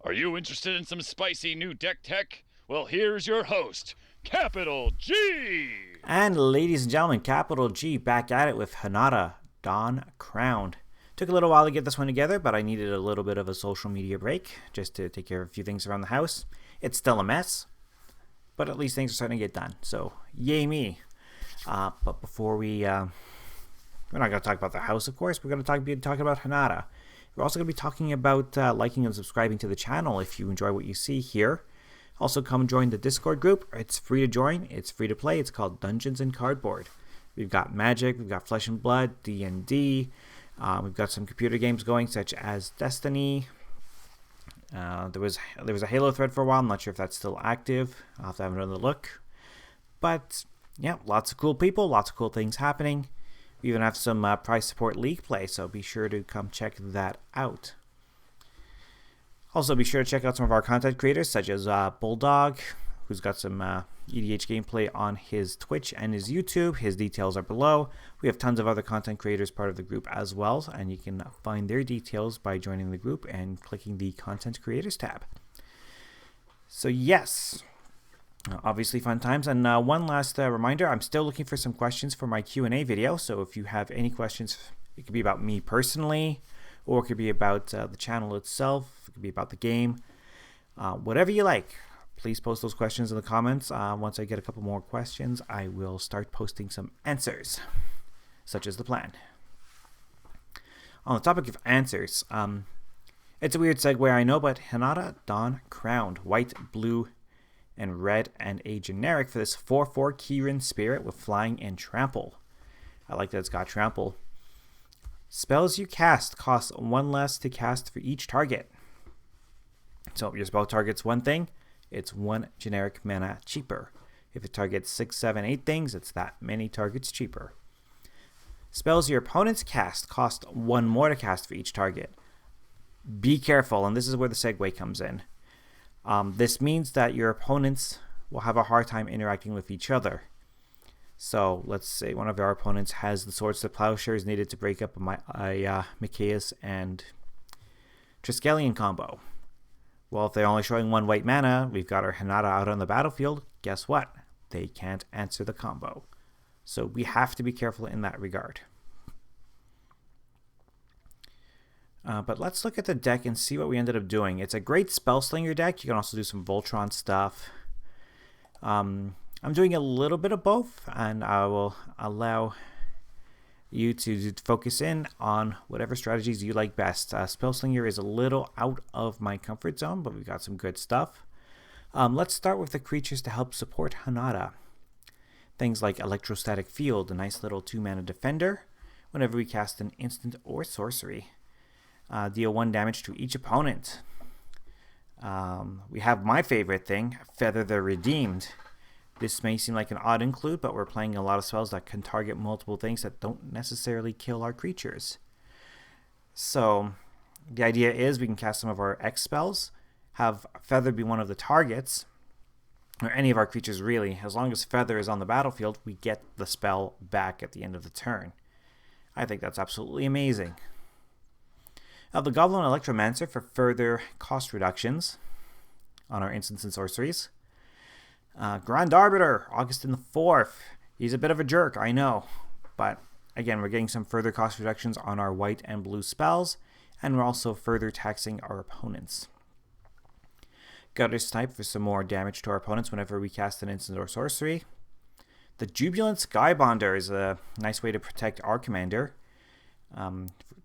Are you interested in some spicy new deck tech? Well, here's your host, Capital G! And ladies and gentlemen, Capital G back at it with Hinata, Dawn Crowned. Took a little while to get this one together, but I needed a little bit of a social media break just to take care of a few things around the house. It's still a mess, but at least things are starting to get done, so yay me. But before we're not going to talk about the house, of course. We're going to be talking about Hinata. We're also going to be talking about liking and subscribing to the channel if you enjoy what you see here. Also, come join the Discord group. It's free to join. It's free to play. It's called Dungeons and Cardboard. We've got Magic. We've got Flesh and Blood, D&D. We've got some computer games going, such as Destiny. There was a Halo thread for a while. I'm not sure if that's still active. I'll have to have another look. But yeah, lots of cool people, lots of cool things happening. We even have some prize support league play, so be sure to come check that out. Also, be sure to check out some of our content creators, such as Bulldog, who's got some EDH gameplay on his Twitch and his YouTube. His details are below. We have tons of other content creators part of the group as well, and you can find their details by joining the group and clicking the Content Creators tab. So yes, obviously fun times. And one last reminder, I'm still looking for some questions for my Q&A video, so if you have any questions, it could be about me personally, or it could be about the channel itself, it could be about the game, whatever you like. Please post those questions in the comments. Once I get a couple more questions, I will start posting some answers, such as the plan. On the topic of answers, it's a weird segue, I know, but Hinata, Dawn Crowned, white, blue, and red, and a generic for this 4/4 Kieran Spirit with flying and trample. I like that it's got trample. Spells you cast cost 1 less to cast for each target. So if your spell targets one thing, it's 1 generic mana cheaper. If it targets 6, 7, 8 things, it's that many targets cheaper. Spells your opponents cast cost 1 more to cast for each target. Be careful, and this is where the segue comes in. This means that your opponents will have a hard time interacting with each other. So let's say one of our opponents has the Swords to Plowshares needed to break up a Mikaeus and Triskelion combo. Well, if they're only showing 1 white mana, we've got our Hinata out on the battlefield. Guess what? They can't answer the combo. So we have to be careful in that regard. But let's look at the deck and see what we ended up doing. It's a great Spellslinger deck. You can also do some Voltron stuff. I'm doing a little bit of both, and I will allow you to focus in on whatever strategies you like best. Spellslinger is a little out of my comfort zone, but we've got some good stuff. Let's start with the creatures to help support Hinata. Things like Electrostatic Field, a nice little 2-mana defender whenever we cast an instant or sorcery. Deal 1 damage to each opponent. We have my favorite thing, Feather the Redeemed. This may seem like an odd include, but we're playing a lot of spells that can target multiple things that don't necessarily kill our creatures. So the idea is we can cast some of our X spells, have Feather be one of the targets, or any of our creatures really. As long as Feather is on the battlefield, we get the spell back at the end of the turn. I think that's absolutely amazing. The Goblin Electromancer for further cost reductions on our instants and sorceries. Grand Arbiter, Augustin the 4th. He's a bit of a jerk, I know. But again, we're getting some further cost reductions on our white and blue spells, and we're also further taxing our opponents. Guttersnipe for some more damage to our opponents whenever we cast an instant or sorcery. The Jubilant Skybonder is a nice way to protect our commander.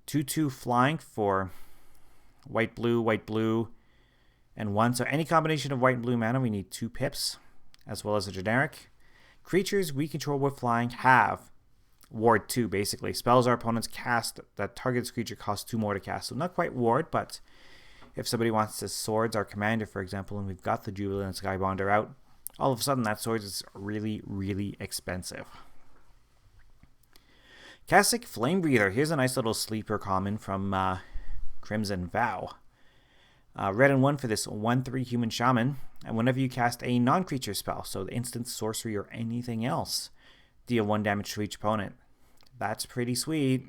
2/2 flying for white, blue, and 1. So any combination of white and blue mana, we need 2 pips, as well as a generic. Creatures we control with flying have ward 2, basically. Spells our opponents cast that targets creature cost 2 more to cast. So not quite ward, but if somebody wants to swords our commander, for example, and we've got the Jubilant Skybonder out, all of a sudden that sword is really, really expensive. Cassic Flame Breather. Here's a nice little sleeper common from Crimson Vow. Red and 1 for this 1/3 Human Shaman. And whenever you cast a non-creature spell, so the instant, sorcery, or anything else, deal 1 damage to each opponent. That's pretty sweet.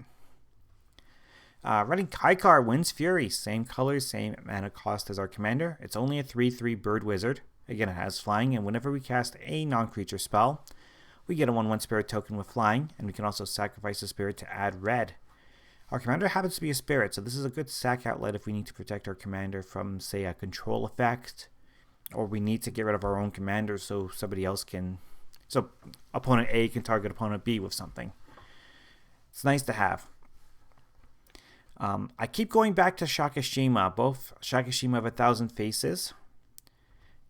Running Kaikar, Wind's Fury, same colors, same mana cost as our commander. It's only a 3/3 bird wizard. Again, it has flying, and whenever we cast a non-creature spell, we get a 1/1 spirit token with flying, and we can also sacrifice a spirit to add red. Our commander happens to be a spirit, so this is a good sack outlet if we need to protect our commander from, say, a control effect, or we need to get rid of our own commander so somebody else can... So opponent A can target opponent B with something. It's nice to have. I keep going back to Shakashima, both Shakashima of 1,000 Faces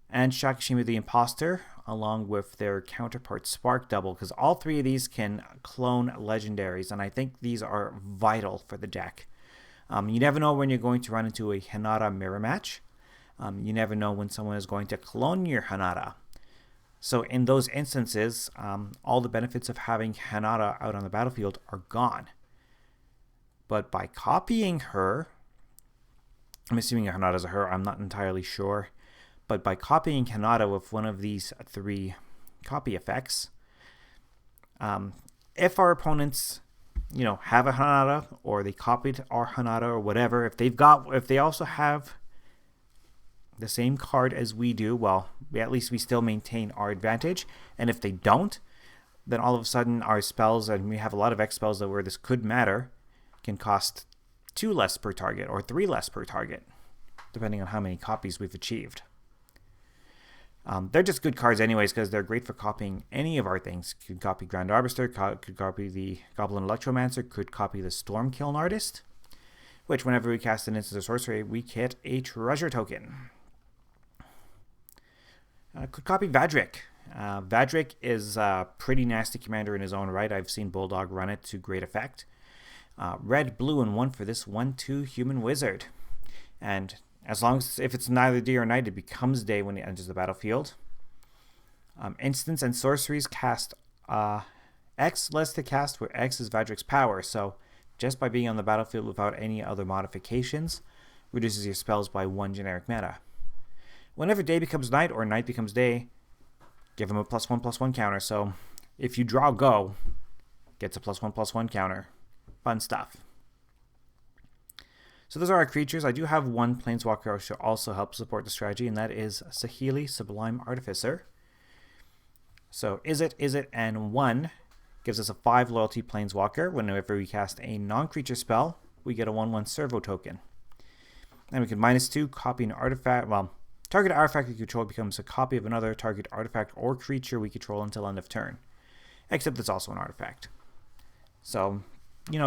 and Shakashima the Imposter, along with their counterpart Spark Double, because all three of these can clone legendaries, and I think these are vital for the deck. You never know when you're going to run into a Hinata mirror match. You never know when someone is going to clone your Hinata. So in those instances, all the benefits of having Hinata out on the battlefield are gone. But by copying her, I'm assuming Hinata is a her, I'm not entirely sure. But by copying Hinata with one of these 3 copy effects, if our opponents, have a Hinata, or they copied our Hinata or whatever, if they also have the same card as we do, well, at least we still maintain our advantage. And if they don't, then all of a sudden our spells, and we have a lot of X spells where this could matter, can cost 2 less per target or 3 less per target, depending on how many copies we've achieved. They're just good cards anyways, because they're great for copying any of our things. Could copy Grand Arbiter, could copy the Goblin Electromancer, could copy the Storm Kiln Artist, which whenever we cast an instant or sorcery, we get a treasure token. Could copy Vadrik. Vadrik is a pretty nasty commander in his own right. I've seen Bulldog run it to great effect. Red, blue, and 1 for this 1/2 human wizard. And as long as, if it's neither day or night, it becomes day when it enters the battlefield. Instants and sorceries cast X less to cast, where X is Vadrik's power. So just by being on the battlefield without any other modifications, reduces your spells by 1 generic mana. Whenever day becomes night or night becomes day, give him a +1/+1 counter. So if you draw go, gets a +1/+1 counter. Fun stuff. So those are our creatures. I do have one Planeswalker who also helps support the strategy, and that is Saheeli, Sublime Artificer. So is it, and 1 gives us a 5 loyalty Planeswalker. Whenever we cast a non-creature spell, we get a 1/1 servo token. And we can -2, copy an artifact. Well, target artifact we control becomes a copy of another target artifact or creature we control until end of turn. Except it's also an artifact. So,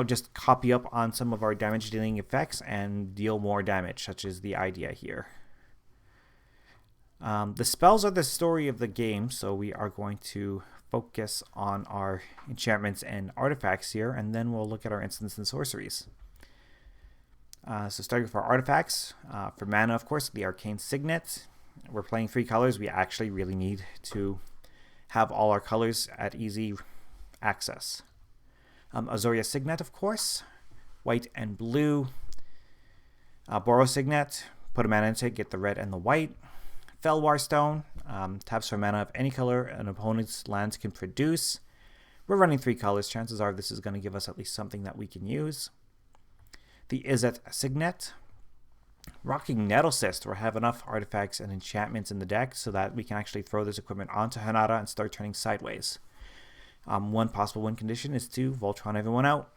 just copy up on some of our damage dealing effects and deal more damage, such is the idea here. The spells are the story of the game, so we are going to focus on our enchantments and artifacts here, and then we'll look at our instants and sorceries. So starting with our artifacts, for mana, of course, the Arcane Signet. We're playing 3 colors. We actually really need to have all our colors at easy access. Azoria Signet, of course, white and blue. Boros Signet, put a mana into it, get the red and the white. Felwar Stone, taps for mana of any color an opponent's lands can produce. We're running 3 colors. Chances are this is going to give us at least something that we can use. The Izzet Signet, rocking Nettlecyst. We'll have enough artifacts and enchantments in the deck so that we can actually throw this equipment onto Hinata and start turning sideways. One possible win condition is to Voltron everyone out.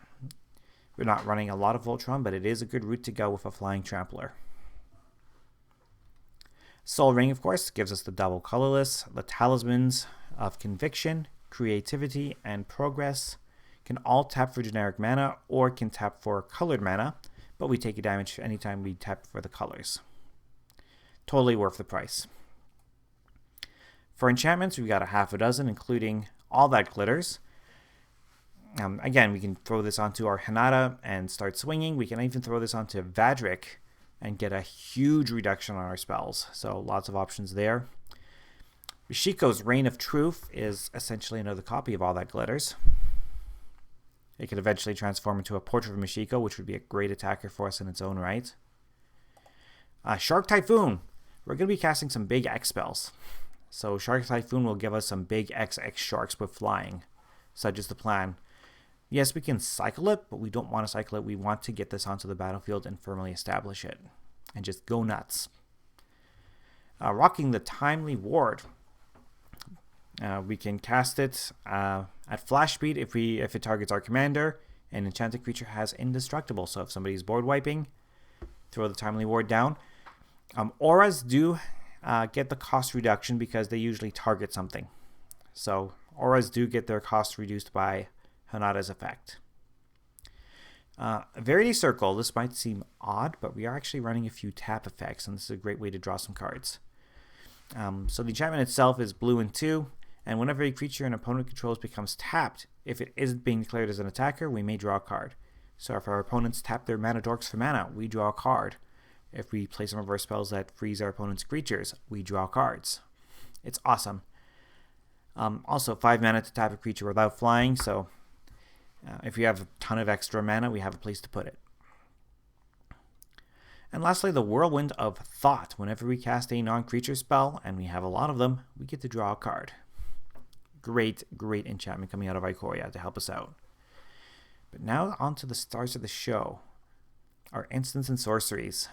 We're not running a lot of Voltron, but it is a good route to go with a Flying Trampler. Soul Ring, of course, gives us the double colorless. The Talismans of Conviction, Creativity, and Progress can all tap for generic mana or can tap for colored mana, but we take a damage anytime we tap for the colors. Totally worth the price. For enchantments, we've got a half a dozen, including All That Glitters. Again, we can throw this onto our Hinata and start swinging. We can even throw this onto Vadrik and get a huge reduction on our spells. So lots of options there. Mishiko's Reign of Truth is essentially another copy of All That Glitters. It could eventually transform into a Portrait of Mishiko, which would be a great attacker for us in its own right. Shark Typhoon. We're going to be casting some big X spells. So Shark Typhoon will give us some big XX sharks with flying. Such is the plan. Yes, we can cycle it, but we don't want to cycle it. We want to get this onto the battlefield and firmly establish it. And just go nuts. Rocking the Timely Ward. We can cast it at flash speed if it targets our commander. An enchanted creature has indestructible. So if somebody's board wiping, throw the Timely Ward down. Auras do get the cost reduction because they usually target something. So auras do get their cost reduced by Hinata's effect. Verity Circle. This might seem odd, but we are actually running a few tap effects, and this is a great way to draw some cards. So the enchantment itself is blue and 2, and whenever a creature an opponent controls becomes tapped, if it isn't being declared as an attacker, we may draw a card. So if our opponents tap their mana dorks for mana, we draw a card. If we play some of our spells that freeze our opponent's creatures, we draw cards. It's awesome. Also, 5 mana to tap a creature without flying, so if we have a ton of extra mana, we have a place to put it. And lastly, the Whirlwind of Thought. Whenever we cast a non-creature spell, and we have a lot of them, we get to draw a card. Great, great enchantment coming out of Ikoria to help us out. But now on to the stars of the show. Our instants and sorceries.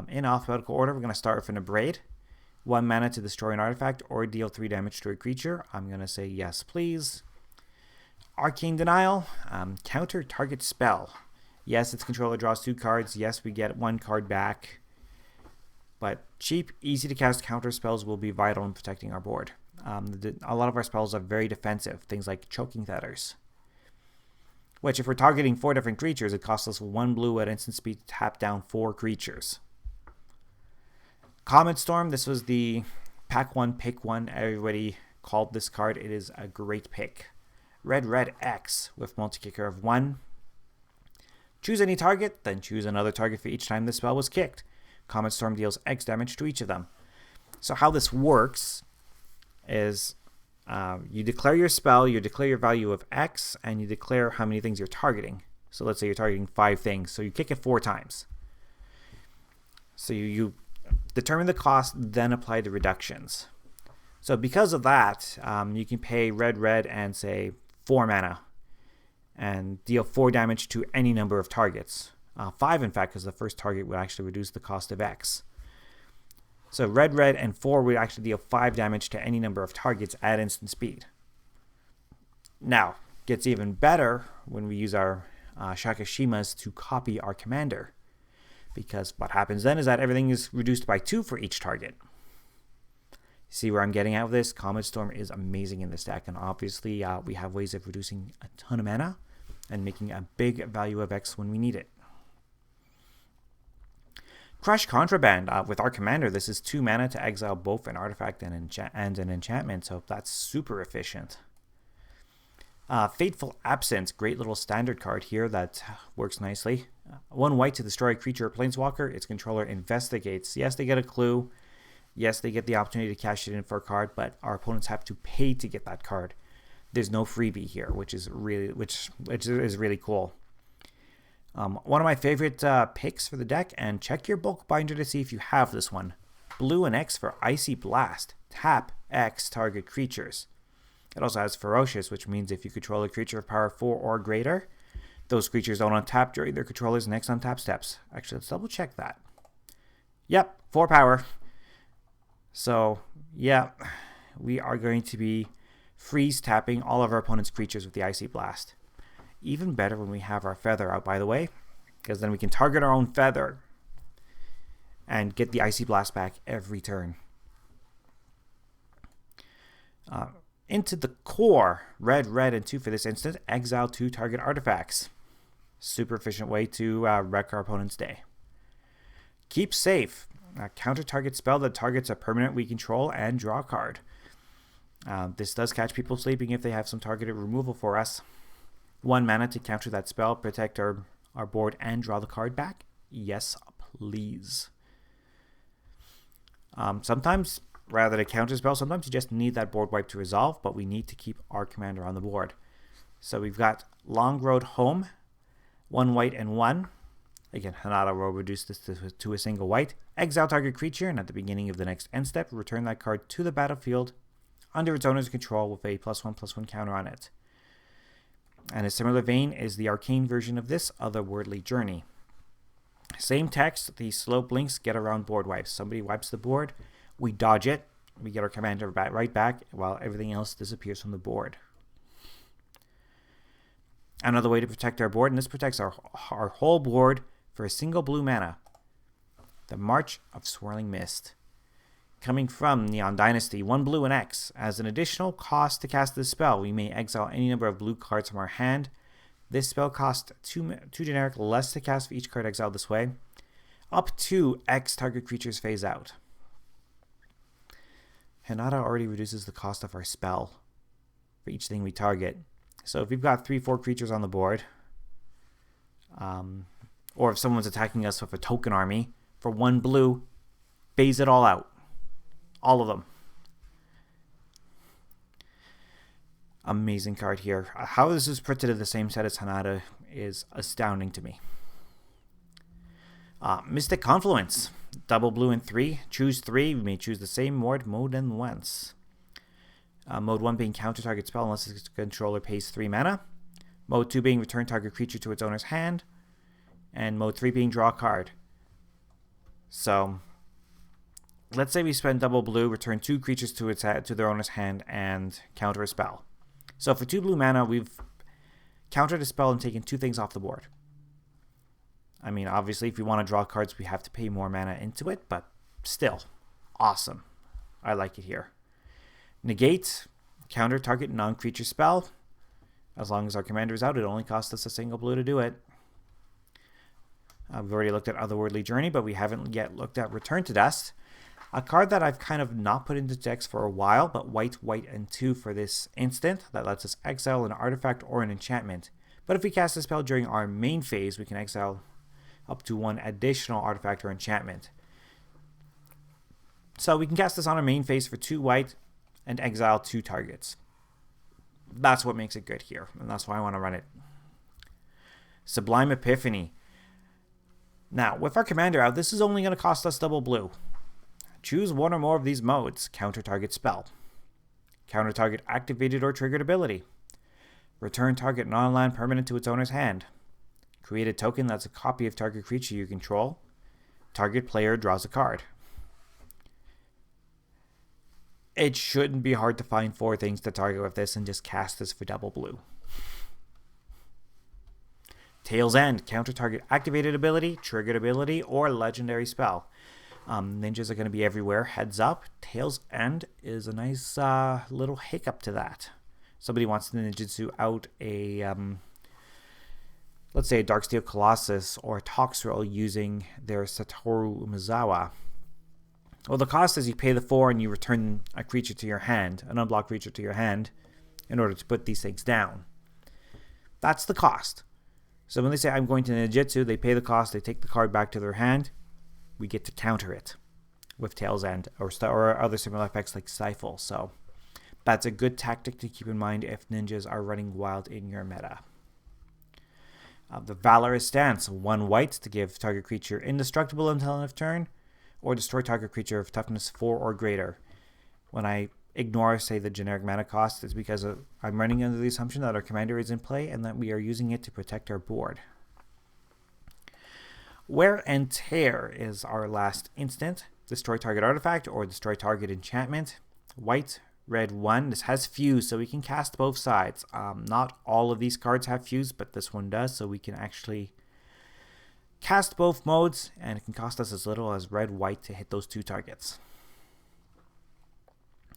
In alphabetical order, we're going to start with an Abrade. 1 mana to destroy an artifact or deal 3 damage to a creature. I'm going to say yes, please. Arcane Denial. Counter target spell. Yes, its controller draws 2 cards. Yes, we get 1 card back. But cheap, easy to cast counter spells will be vital in protecting our board. A lot of our spells are very defensive. Things like Choking Tethers. Which, if we're targeting 4 different creatures, it costs us 1 blue at instant speed to tap down 4 creatures. Comet Storm. This was the pack 1, pick 1. Everybody called this card. It is a great pick. Red X with multi-kicker of 1. Choose any target, then choose another target for each time the spell was kicked. Comet Storm deals X damage to each of them. So how this works is you declare your spell, you declare your value of X, and you declare how many things you're targeting. So let's say you're targeting 5 things, so you kick it 4 times. So you determine the cost, then apply the reductions. So because of that, you can pay red and say 4 mana and deal 4 damage to any number of targets. 5 in fact, because the first target would actually reduce the cost of X. So red and 4 would actually deal 5 damage to any number of targets at instant speed. Now, gets even better when we use our Shakashimas to copy our commander. Because what happens then is that everything is reduced by 2 for each target. See where I'm getting at with this? Comet Storm is amazing in this deck, and obviously we have ways of reducing a ton of mana and making a big value of X when we need it. Crush Contraband. With our commander, this is 2 mana to exile both an artifact and an enchantment, so that's super efficient. Fateful Absence. Great little standard card here that works nicely. 1 white to destroy a creature or planeswalker. Its controller investigates. Yes, they get a clue. Yes, they get the opportunity to cash it in for a card, but our opponents have to pay to get that card. There's no freebie here, which is really cool. One of my favorite picks for the deck, and check your bulk binder to see if you have this one. Blue and X for Icy Blast. Tap X target creatures. It also has Ferocious, which means if you control a creature of power 4 or greater, those creatures don't untap during their controller's next untap steps. Actually, let's double check that. Yep, 4 power. So, yeah, we are going to be freeze tapping all of our opponent's creatures with the Icy Blast. Even better when we have our Feather out, by the way, because then we can target our own Feather and get the Icy Blast back every turn. Into the Core. Red and 2 for this instant. Exile 2 target artifacts. Super efficient way to wreck our opponent's day. Keep Safe. Counter target spell that targets a permanent we control and draw a card. This does catch people sleeping if they have some targeted removal for us. 1 mana to counter that spell, protect our board, and draw the card back. Yes, please. Sometimes, rather than a counter spell, sometimes you just need that board wipe to resolve, but we need to keep our commander on the board. So we've got Long Road Home, 1 white and 1. Again, Hinata will reduce this to a single white. Exile target creature, and at the beginning of the next end step, return that card to the battlefield under its owner's control with a +1/+1 counter on it. And a similar vein is the arcane version of this, Otherworldly Journey. Same text, the slow blinks get around board wipes. Somebody wipes the board, we dodge it, we get our commander right back while everything else disappears from the board. Another way to protect our board, and this protects our whole board for a single blue mana. The March of Swirling Mist. Coming from Neon Dynasty, 1 blue and X. As an additional cost to cast this spell, we may exile any number of blue cards from our hand. This spell costs 2 generic less to cast for each card exiled this way. Up to X target creatures phase out. Hinata already reduces the cost of our spell for each thing we target. So if we've got 3-4 creatures on the board, or if someone's attacking us with a token army, for 1 blue, phase it all out. All of them. Amazing card here. How this is printed in the same set as Hinata is astounding to me. Mystic Confluence. Double blue and 3. Choose 3. We may choose the same mode than once. Mode 1 being counter target spell unless its controller pays 3 mana. Mode 2 being return target creature to its owner's hand. And mode 3 being draw a card. So, let's say we spend double blue, return 2 creatures to their owner's hand, and counter a spell. So for 2 blue mana, we've countered a spell and taken 2 things off the board. I mean, obviously, if we want to draw cards, we have to pay more mana into it, but still, awesome. I like it here. Negate, counter target non-creature spell. As long as our commander is out, it only costs us a single blue to do it. We've already looked at Otherworldly Journey, but we haven't yet looked at Return to Dust. A card that I've kind of not put into decks for a while, but white, and 2 for this instant. That lets us exile an artifact or an enchantment. But if we cast a spell during our main phase, we can exile up to 1 additional artifact or enchantment. So we can cast this on our main phase for 2 white and exile 2 targets. That's what makes it good here, and that's why I want to run it. Sublime Epiphany. Now, with our commander out, this is only going to cost us double blue. Choose 1 or more of these modes. Counter target spell. Counter target activated or triggered ability. Return target non-land permanent to its owner's hand. Create a token that's a copy of target creature you control. Target player draws a card. It shouldn't be hard to find 4 things to target with this and just cast this for double blue. Tail's End. Counter target activated ability, triggered ability, or legendary spell. Ninjas are going to be everywhere. Heads up. Tail's End is a nice little hiccup to that. Somebody wants to ninjutsu out a, let's say a Darksteel Colossus or a Toxrill using their Satoru Umezawa. Well, the cost is you pay the 4 and you return a creature to your hand, an unblocked creature to your hand, in order to put these things down. That's the cost. So when they say I'm going to ninjutsu, they pay the cost, they take the card back to their hand. We get to counter it with Tail's End or other similar effects like Stifle. So that's a good tactic to keep in mind if ninjas are running wild in your meta. The Valorous Stance. 1 white to give target creature indestructible until end of turn, or destroy target creature of toughness 4 or greater. When I ignore, say, the generic mana cost, it's because I'm running under the assumption that our commander is in play and that we are using it to protect our board. Wear and Tear is our last instant. Destroy target artifact or destroy target enchantment. White, red 1. This has Fuse, so we can cast both sides. Not all of these cards have Fuse, but this one does, so we can actually cast both modes, and it can cost us as little as red, white to hit those 2 targets.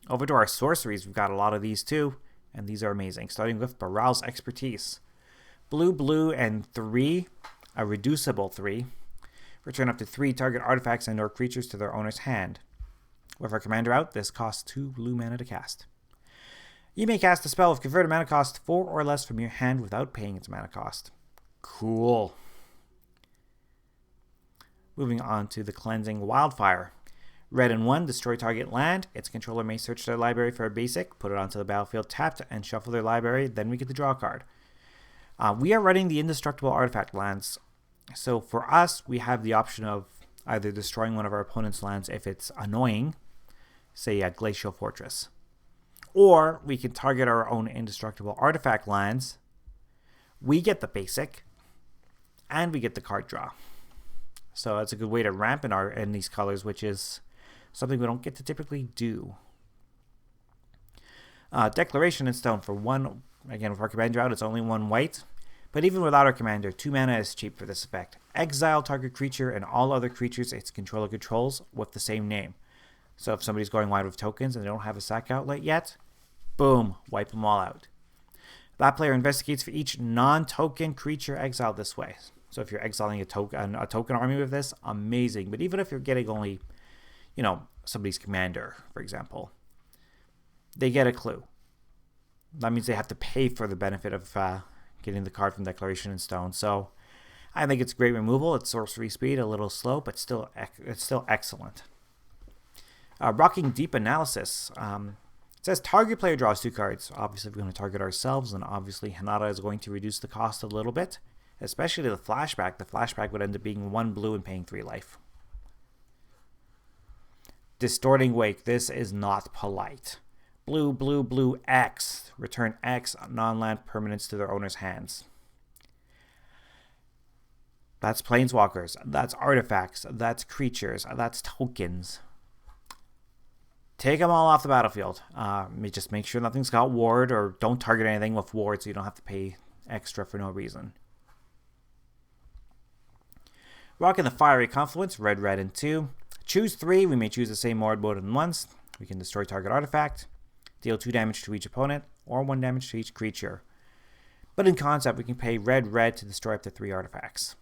Over to our sorceries, we've got a lot of these too, and these are amazing. Starting with Baral's Expertise. Blue, and 3, a reducible 3. Return up to 3 target artifacts and or creatures to their owner's hand. With our commander out, this costs 2 blue mana to cast. You may cast a spell with converted mana cost 4 or less from your hand without paying its mana cost. Cool. Moving on to the Cleansing Wildfire. Red and 1, destroy target land. Its controller may search their library for a basic, put it onto the battlefield tapped, and shuffle their library. Then we get to draw a card. We are running the indestructible artifact lands. So for us, we have the option of either destroying one of our opponent's lands if it's annoying, say a Glacial Fortress. Or we can target our own indestructible artifact lands we get the basic, and we get the card draw. So that's a good way to ramp in these colors, which is something we don't get to typically do. Declaration in Stone for 1, again with our commander out, it's only 1 white. But even without our commander, 2 mana is cheap for this effect. Exile target creature and all other creatures its controller controls with the same name. So if somebody's going wide with tokens and they don't have a sack outlet yet, boom, wipe them all out. That player investigates for each non-token creature exiled this way. So if you're exiling a token army with this, amazing. But even if you're getting only, somebody's commander, for example, they get a clue. That means they have to pay for the benefit of getting the card from Declaration in Stone. So I think it's great removal. It's sorcery speed, a little slow, but it's still excellent. Rocking Deep Analysis. It says target player draws 2 cards. Obviously, we're going to target ourselves, and obviously Hinata is going to reduce the cost a little bit, especially the flashback. The flashback would end up being 1 blue and paying 3 life. Distorting Wake. This is not polite. Blue, blue, blue, X. Return X non-land permanents to their owner's hands. That's planeswalkers. That's artifacts. That's creatures. That's tokens. Take them all off the battlefield. Just make sure nothing's got ward, or don't target anything with ward so you don't have to pay extra for no reason. Rocking the Fiery Confluence, red, red, and 2. Choose 3. We may choose the same ward more than once. We can destroy target artifact, deal 2 damage to each opponent, or 1 damage to each creature. But in concept, we can pay red, red to destroy up to 3 artifacts.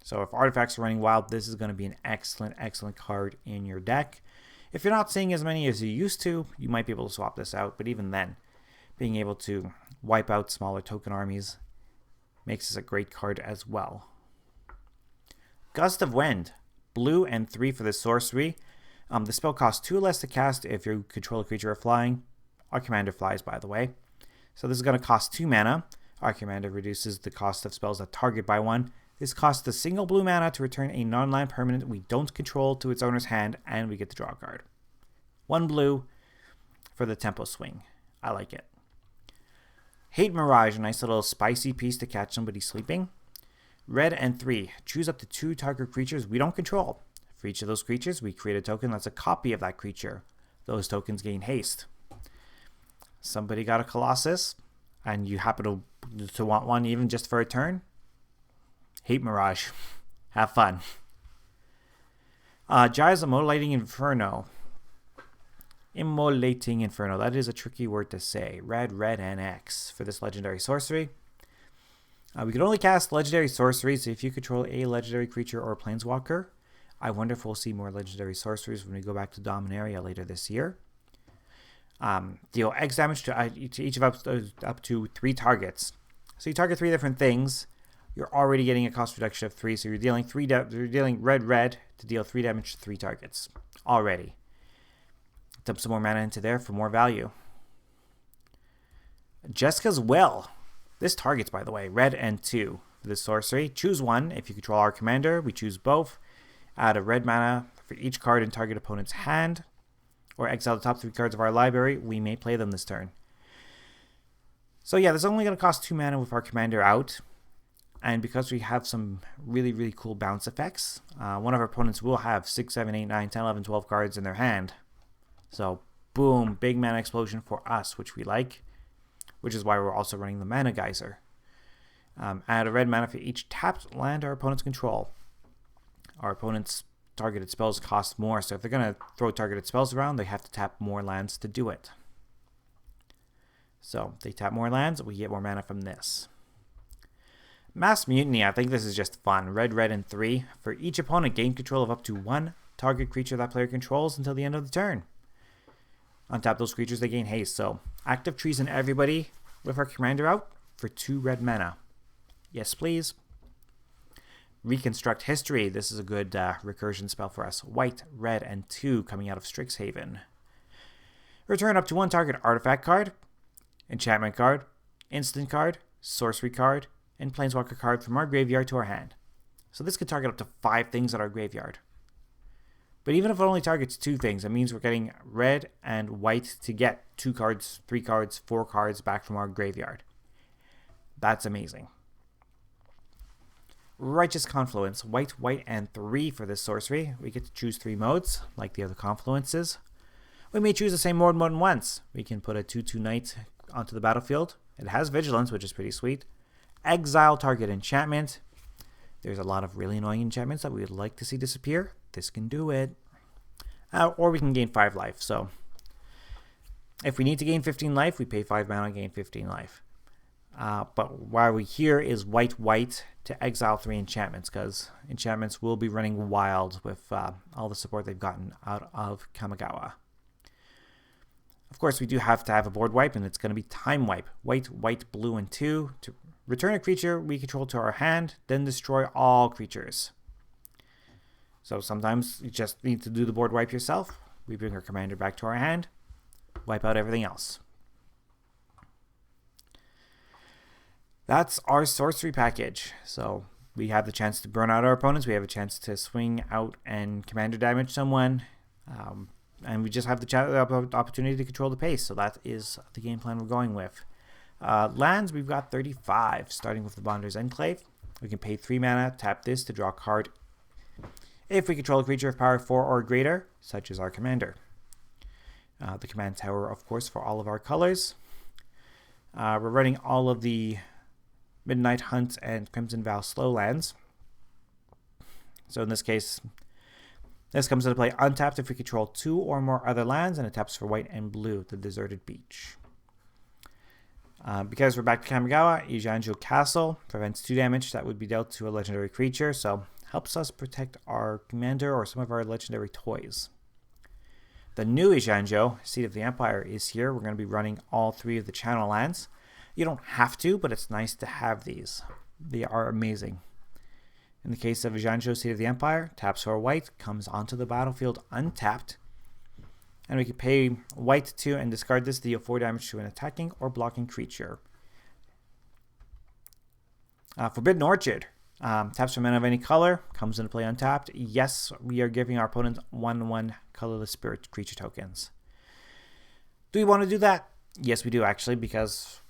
So if artifacts are running wild, this is going to be an excellent, excellent card in your deck. If you're not seeing as many as you used to, you might be able to swap this out. But even then, being able to wipe out smaller token armies makes this a great card as well. Gust of Wind. Blue and 3 for the sorcery. The spell costs 2 less to cast if you control a creature flying. Our commander flies, by the way. So this is going to cost 2 mana. Our commander reduces the cost of spells that target by 1. This costs a single blue mana to return a non-land permanent we don't control to its owner's hand, and we get the draw card. 1 blue for the tempo swing. I like it. Hate Mirage, a nice little spicy piece to catch somebody sleeping. Red and 3. Choose up to 2 target creatures we don't control. For each of those creatures, we create a token that's a copy of that creature. Those tokens gain haste. Somebody got a Colossus, and you happen to want one even just for a turn. Hate Mirage. Have fun. Jai's Immolating Inferno. Immolating Inferno. That is a tricky word to say. Red, red, and X for this legendary sorcery. We can only cast legendary sorceries if you control a legendary creature or planeswalker. I wonder if we'll see more legendary sorceries when we go back to Dominaria later this year. Deal X damage to each of up to 3 targets. So you target 3 different things. You're already getting a cost reduction of 3, so you're dealing red, red to deal 3 damage to 3 targets already. Dump some more mana into there for more value. Jessica's Will. This targets, by the way, red and 2 for this sorcery. Choose 1 if you control our commander. We choose both. Add a red mana for each card in target opponent's hand, or exile the top 3 cards of our library. We may play them this turn. So yeah, this is only going to cost 2 mana with our commander out. And because we have some really, really cool bounce effects, one of our opponents will have 6, 7, 8, 9, 10, 11, 12 cards in their hand. So, boom, big mana explosion for us, which we like, which is why we're also running the Mana Geyser. Add a red mana for each tapped land our opponents control. Our opponent's targeted spells cost more, so if they're going to throw targeted spells around, they have to tap more lands to do it. So, if they tap more lands, we get more mana from this. Mass Mutiny, I think this is just fun. Red, red, and 3. For each opponent, gain control of up to 1 target creature that player controls until the end of the turn. Untap those creatures, they gain haste. So, active treason everybody with our commander out for 2 red mana. Yes, please. Reconstruct History. This is a good recursion spell for us. White, red, and 2 coming out of Strixhaven. Return up to 1 target artifact card, enchantment card, instant card, sorcery card, and planeswalker card from our graveyard to our hand. So this could target up to 5 things at our graveyard. But even if it only targets 2 things, it means we're getting red and white to get 2 cards, 3 cards, 4 cards back from our graveyard. That's amazing. Righteous Confluence, white, white, and 3 for this sorcery. We get to choose 3 modes, like the other Confluences. We may choose the same mode more than once. We can put a 2/2 knight onto the battlefield. It has Vigilance, which is pretty sweet. Exile target enchantment. There's a lot of really annoying enchantments that we would like to see disappear. This can do it. Or we can gain 5 life. So if we need to gain 15 life, we pay 5 mana and gain 15 life. But why we're here is white, white to exile 3 enchantments, because enchantments will be running wild with all the support they've gotten out of Kamigawa. Of course, we do have to have a board wipe, and it's going to be time wipe. White, white, blue, and 2 to return a creature we control to our hand, then destroy all creatures. So sometimes you just need to do the board wipe yourself. We bring our commander back to our hand, wipe out everything else. That's our sorcery package. So we have the chance to burn out our opponents. We have a chance to swing out and commander damage someone. And we just have the opportunity to control the pace. So that is the game plan we're going with. Lands, we've got 35, starting with the Bonder's Enclave. We can pay 3 mana, tap this to draw a card if we control a creature of power 4 or greater, such as our commander. The command tower, of course, for all of our colors. We're running all of the Midnight Hunt and Crimson Vow slow lands. So in this case, this comes into play untapped if we control 2 or more other lands, and it taps for white and blue, the Deserted Beach. Because we're back to Kamigawa, Ijanjo Castle prevents 2 damage that would be dealt to a legendary creature, so helps us protect our commander or some of our legendary toys. The new Ijanjo, Seat of the Empire, is here. We're going to be running all 3 of the channel lands. You don't have to, but it's nice to have these. They are amazing. In the case of Ijanjo, Seat of the Empire, taps for white, comes onto the battlefield untapped. And we can pay white 2 and discard this to deal 4 damage to an attacking or blocking creature. Forbidden Orchard. Taps for mana of any color, comes into play untapped. Yes, we are giving our opponent 1/1 colorless spirit creature tokens. Do we want to do that? Yes, we do actually, because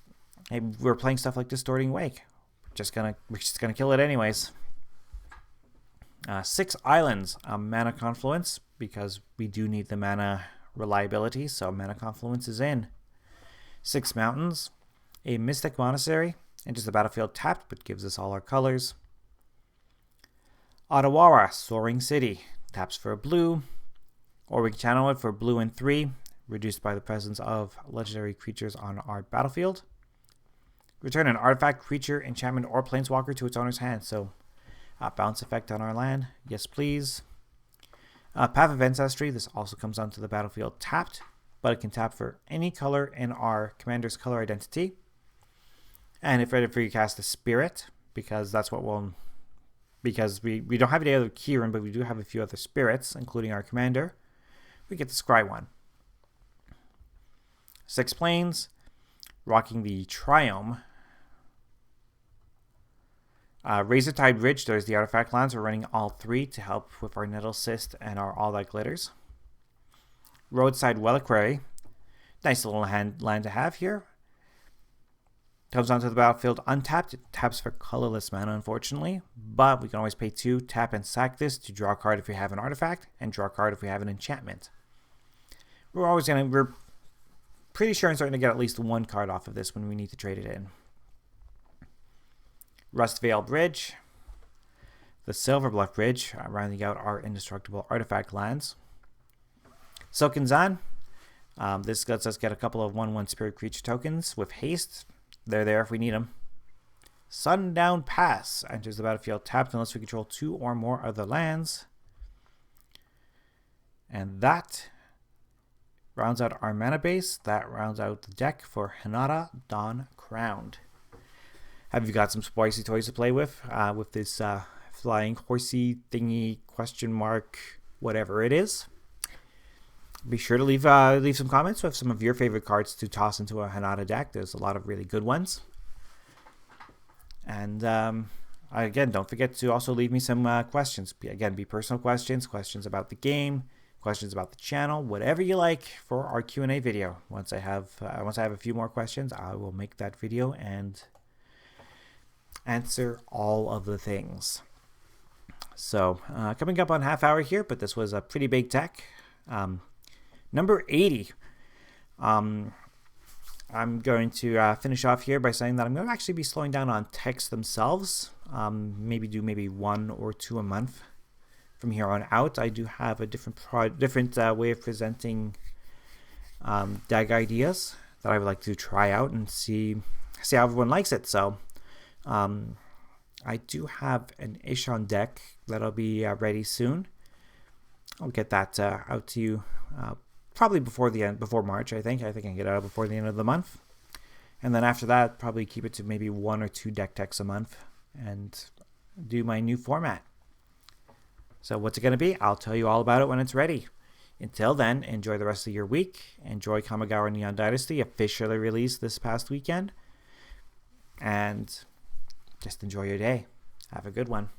hey, we're playing stuff like Distorting Wake. We're just gonna kill it anyways. 6 islands, mana Confluence, because we do need the mana reliability, so mana Confluence is in. 6 mountains, a Mystic Monastery, enters the battlefield tapped, but gives us all our colors. Otawara, Soaring City, taps for a blue, or we can channel it for blue and 3, reduced by the presence of legendary creatures on our battlefield. Return an artifact, creature, enchantment, or planeswalker to its owner's hand, so bounce effect on our land, yes please. Path of Ancestry, this also comes onto the battlefield tapped, but it can tap for any color in our commander's color identity. And if ready for you cast a Spirit, because that's what we'll... Because we don't have any other Kieran, but we do have a few other spirits, including our commander. We get to scry 1. 6 planes, rocking the Triome. Razortide Ridge, there's the artifact lands. We're running all 3 to help with our Nettle Cyst and our All That Glitters. Roadside Reliquary, nice little land to have here. Comes onto the battlefield untapped. It taps for colorless mana, unfortunately. But we can always pay 2, tap and sack this to draw a card if we have an artifact, and draw a card if we have an enchantment. We're pretty sure I'm starting to get at least 1 card off of this when we need to trade it in. Rustvale Bridge. The Silverbluff Bridge, rounding out our indestructible artifact lands. Silken Zan. This lets us get a couple of 1/1 spirit creature tokens with haste. They're there if we need them. Sundown Pass enters the battlefield tapped unless we control 2 or more other lands. And that rounds out our mana base. That rounds out the deck for Hinata, Dawn Crowned. Have you got some spicy toys to play with this flying horsey thingy question mark whatever it is? Be sure to leave some comments with some of your favorite cards to toss into a Hinata deck. There's a lot of really good ones. And again, don't forget to also leave me some questions. Again, be personal questions, questions about the game, questions about the channel, whatever you like for our Q&A video. Once I have a few more questions, I will make that video and answer all of the things. So coming up on half hour here, but this was a pretty big deck. Number 80. I'm going to finish off here by saying that I'm going to actually be slowing down on techs themselves. Maybe 1 or 2 a month from here on out. I do have a different way of presenting deck ideas that I would like to try out and see how everyone likes it. So I do have an Ishon deck that'll be ready soon. I'll get that out to you probably before March. I think I can get it out before the end of the month, and then after that, probably keep it to maybe 1 or 2 deck techs a month and do my new format. So what's it going to be? I'll tell you all about it when it's ready. Until then, enjoy the rest of your week. Enjoy Kamigawa Neon Dynasty, officially released this past weekend. And just enjoy your day. Have a good one.